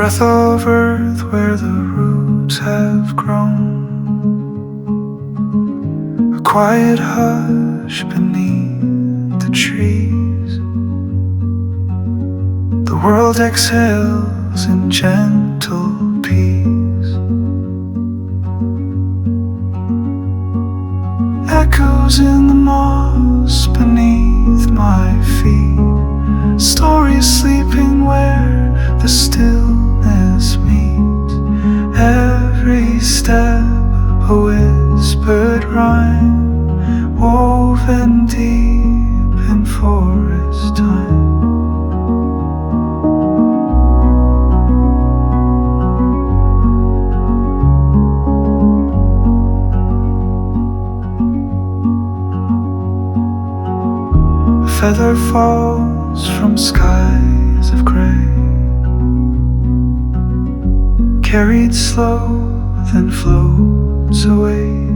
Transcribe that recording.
breath of earth where the roots have grown, a quiet hush beneath the trees. The world exhales in gentle peace. Echoes in the moss beneath my feet, stories sleeping where the stillness meets. Every step a whispered rhyme, woven deep in forest time. A feather falls from skies of gray, carried slow, then floats away.